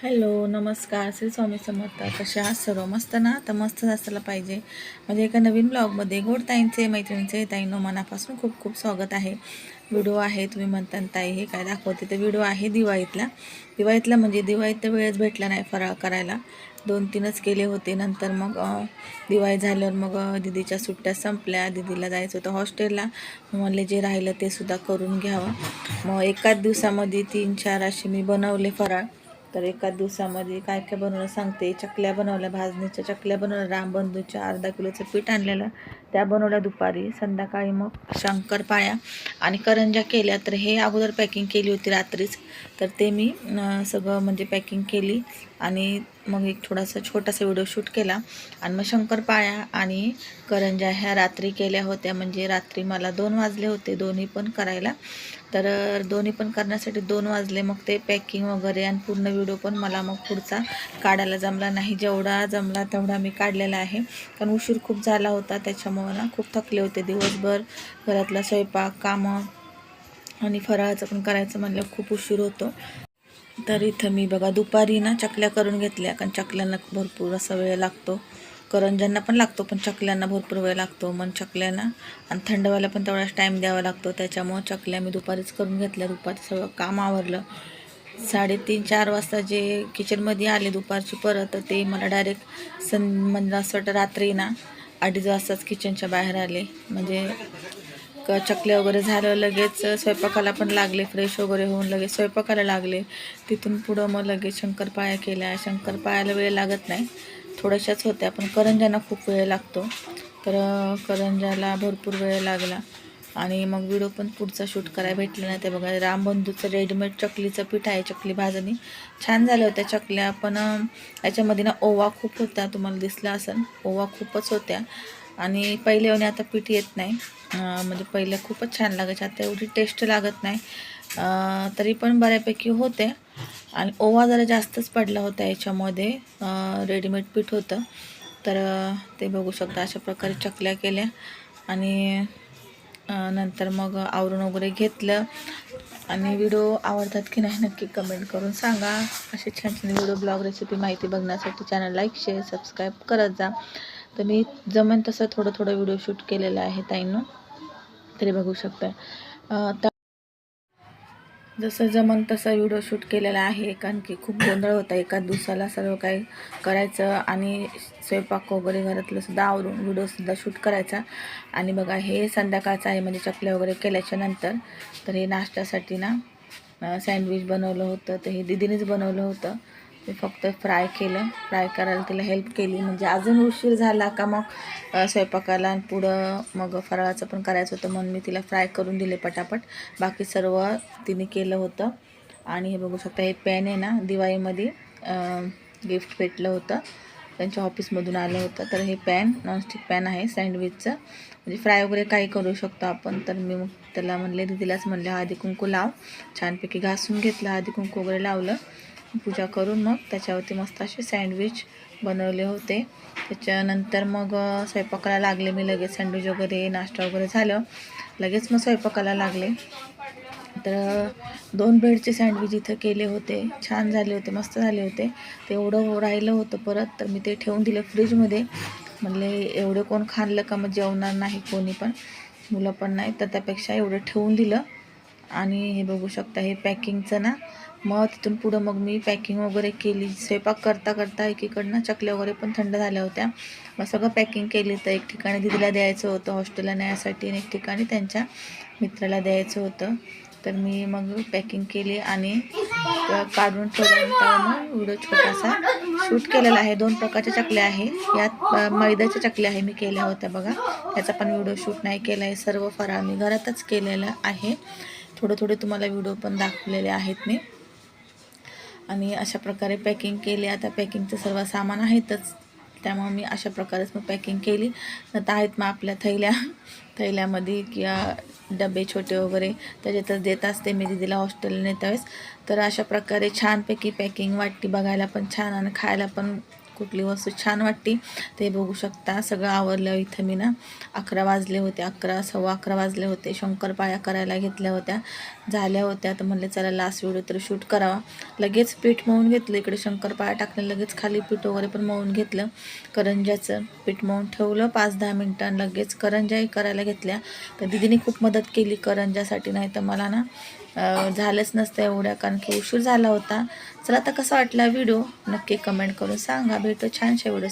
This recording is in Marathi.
हॅलो, नमस्कार. श्री स्वामी समर्थ. कशा आहात सर्व? मस्त ना? तर मस्तच असायला पाहिजे. म्हणजे एका नवीन ब्लॉगमध्ये गोड ताईंचे, मैत्रिणींचे, ताईंनो मनापासून खूप खूप स्वागत आहे. व्हिडिओ आहे, तुम्ही म्हणता ताई हे काय दाखवते, तर व्हिडिओ आहे दिवाळीतला म्हणजे दिवाळीत तर वेळच भेटला नाही फराळ करायला. 2-3च केले होते. नंतर मग दिवाळी झाल्यावर मग दीदीच्या सुट्ट्या संपल्या. दीदीला जायचं होतं हॉस्टेलला. म्हणले जे राहिलं ते सुद्धा करून घ्यावं. मग एकाच दिवसामध्ये 3-4 असे मी बनवले फराळ. तर एकाच दिवसामध्ये काय काय बनवलं सांगते. चकल्या बनवल्या, भाजणीच्या चकल्या बनवल्या, रामबंधूच्या अर्धा किलोचं पीठ आणलेलं त्या बनवल्या दुपारी. संध्याकाळी मग शंकरपाळ्या आणि करंज्या केल्या. तर हे अगोदर पॅकिंग केली होती रात्रीच, तर ते मी सगळं म्हणजे पॅकिंग केली आणि मग एक छोटासा व्हिडिओ शूट केला. आणि मग शंकरपाळ्या आणि करंज्या ह्या रात्री केल्या होत्या. म्हणजे रात्री मला 2 वाजले होते दोन्ही पण करायला. तर दोन्ही पण करण्यासाठी 2 वाजले. मग ते पॅकिंग वगैरे आणि पूर्ण व्हिडिओ पण मला मग पुढचा काढायला जमला नाही. जेवढा जमला तेवढा मी काढलेला आहे, कारण उशीर खूप झाला होता. त्याच्यामुळं ना खूप थकले होते दिवसभर. घरातला स्वयंपाक, कामं आणि फराळाचं पण करायचं म्हणलं खूप उशीर होतो. तर इथं मी बघा दुपारी ना चकल्या करून घेतल्या, कारण चकल्यांना भरपूर असा वेळ लागतो. करंज्यांना पण लागतो, पण चकल्यांना भरपूर वेळ लागतो. मग चकल्यांना आणि थंड व्हायला पण तेवढाच टाईम द्यावा लागतो. त्याच्यामुळं चकल्या मी दुपारीच करून घेतल्या. दुपारचं सगळं काम आवरलं. 3:30-4 वाजता जे किचनमध्ये आले दुपारची परत, तर ते मला डायरेक्ट म्हणजे असं वाटतं रात्री ना 2:30 वाजताच किचनच्या बाहेर आले. म्हणजे चकल्या वगैरे झालं, लगेच स्वयंपाकाला पण लागले. फ्रेश वगैरे होऊन लगेच स्वयंपाकाला लागले. तिथून पुढं मग लगेच शंकरपाळ्या केल्या. शंकरपाळ्याला वेळ लागत नाही, थोड्याशाच होत्या, पण करंज्यांना खूप वेळ लागतो. तर करंज्याला भरपूर वेळ लागला आणि मग व्हिडिओ पण पुढचा शूट करायला भेटला नाही. ते बघा रामबंधूचं रेडीमेड चकलीचं पीठ आहे, चकली भाजणी छान झाल्या होत्या चकल्या. पण याच्यामध्ये ना ओवा खूप होता, तुम्हाला दिसला असेल, ओवा खूपच होत्या. आणि पहिल्याने आता पीठ येत नाही. म्हणजे पहिल्या खूपच छान लागायचे, आता एवढी टेस्ट लागत नाही. तरी पण बऱ्यापैकी होते. आणि ओवा जरा जास्तच पडला होता याच्यामध्ये. रेडीमेड पीठ होतं. तर ते बघू शकता. अशा प्रकारे चकल्या केल्या आणि नंतर मग आवरून वगैरे घेतलं. आणि व्हिडिओ आवडतात की नाही नक्की कमेंट करून सांगा. असे छान छान व्हिडिओ, ब्लॉग, रेसिपी माहिती बघण्यासाठी चॅनल लाईक, शेअर, सबस्क्राईब करत जा. तर मी जमेन तसं थोडं व्हिडिओ शूट केलेला आहे ताईंनो, तरी बघू शकता. जसं जमन तसा व्हिडिओ शूट केलेला आहे, कारण की खूप गोंधळ होता. एकाच दिवसाला सर्व काही करायचं आणि स्वयंपाक वगैरे घरातलं सुद्धा आवरून व्हिडिओसुद्धा शूट करायचा. आणि बघा हे संध्याकाळचं आहे, म्हणजे चकल्या वगैरे केल्याच्या नंतर. तर हे नाश्त्यासाठी ना सँडविच बनवलं होतं. तर हे दीदीनेच बनवलं होतं. मी फक्त फ्राय केलं. फ्राय करायला तिला हेल्प केली, म्हणजे अजून उशीर झाला का मग स्वयंपाकाला आणि पुढं मग फराळाचं पण करायचं होतं, म्हणून मी तिला फ्राय करून दिले पटापट. बाकी सर्व तिने केलं होतं. आणि हे बघू शकता, हे पॅन आहे ना दिवाळीमध्ये गिफ्ट भेटलं होतं, त्यांच्या ऑफिसमधून आलं होतं. तर हे पॅन नॉनस्टिक पॅन आहे सँडविचचं, म्हणजे फ्राय वगैरे काही करू शकतो आपण. तर मी मग त्याला म्हणले, दीदीलाच म्हणले हळदी कुंकू लाव. छानपैकी घासून घेतलं, हळदी कुंकू वगैरे लावलं, पूजा करून मग त्याच्यावरती मस्त असे सँडविच बनवले होते. त्याच्यानंतर मग स्वयंपाकाला लागले मी लगेच. सँडविच वगैरे नाश्ता वगैरे झालं, लगेच मग स्वयंपाकाला लागले. तर 2 ब्रेडचे सँडविच इथं केले होते, छान झाले होते, मस्त झाले होते. ते एवढं राहिलं होतं परत, तर मी ते ठेवून दिलं फ्रीजमध्ये. म्हणले एवढं कोण खाल्लं का मग जेवणार नाही कोणी पण, मुलं पण नाही, तर त्यापेक्षा एवढं ठेवून दिलं. आणि हे बघू शकता, हे पॅकिंगचं ना, मग तिथून पुढं मग मी पॅकिंग वगैरे केली. स्वयंपाक करता एकीकडनं चकल्या वगैरे पण थंड झाल्या होत्या. मग सगळं पॅकिंग केली. तर एक ठिकाणी दीदीला द्यायचं होतं हॉस्टेलला न्यायसाठी, आणि एक ठिकाणी त्यांच्या मित्राला द्यायचं होतं. तर मी मग पॅकिंग केली आणि काढून ठेवल्यानंतर मग व्हिडिओ छोटासा शूट केलेला आहे. 2 प्रकारच्या चकल्या आहे. यात मैद्याच्या चकल्या आहे मी केल्या होत्या बघा. याचा पण व्हिडिओ शूट नाही केला आहे. सर्व फराळ मी घरातच केलेलं आहे. थोडे तुम्हाला व्हिडिओ पण दाखवलेले आहेत मी. आणि अशा प्रकारे पॅकिंग केली. आता पॅकिंगचं सर्व सामान आहेतच, त्यामुळे मी अशा प्रकारेच मग पॅकिंग केली. तर आहेत मग आपल्या थैल्यामध्ये किंवा डबे छोटे वगैरे त्याच्यातच देत असते मी दीदीला हॉस्टेलला नेता वेळेस. तर अशा प्रकारे छानपैकी पॅकिंग वाटते, बघायला पण छान आणि खायला पण कुठली वस्तू छान वाटते ते बघू शकता. सगळं आवरलं इथं मी ना 11 वाजले होते, 11 सव्वा 11 वाजले होते. शंकरपाळ्या करायला घेतल्या होत्या, झाल्या होत्या. तर म्हणले चला लास्ट व्हिडिओ तर शूट करावा. लगेच पीठ मळून घेतलं, इकडे शंकरपाळ्या टाकले, लगेच खाली पीठ वगैरे पण मळून घेतलं. करंज्याचं पीठ मळून ठेवलं 5-10 मिनिटां, लगेच करंज्याही करायला घेतल्या. तर दीदीने खूप मदत केली करंज्यासाठी, नाही तर मला ना झालंच नसतं एवढ्या, कारण की उशीर झाला होता. चला आता कसा वाटला व्हिडिओ नक्की कमेंट करून सांगा. भेटू छानशा व्हिडिओ.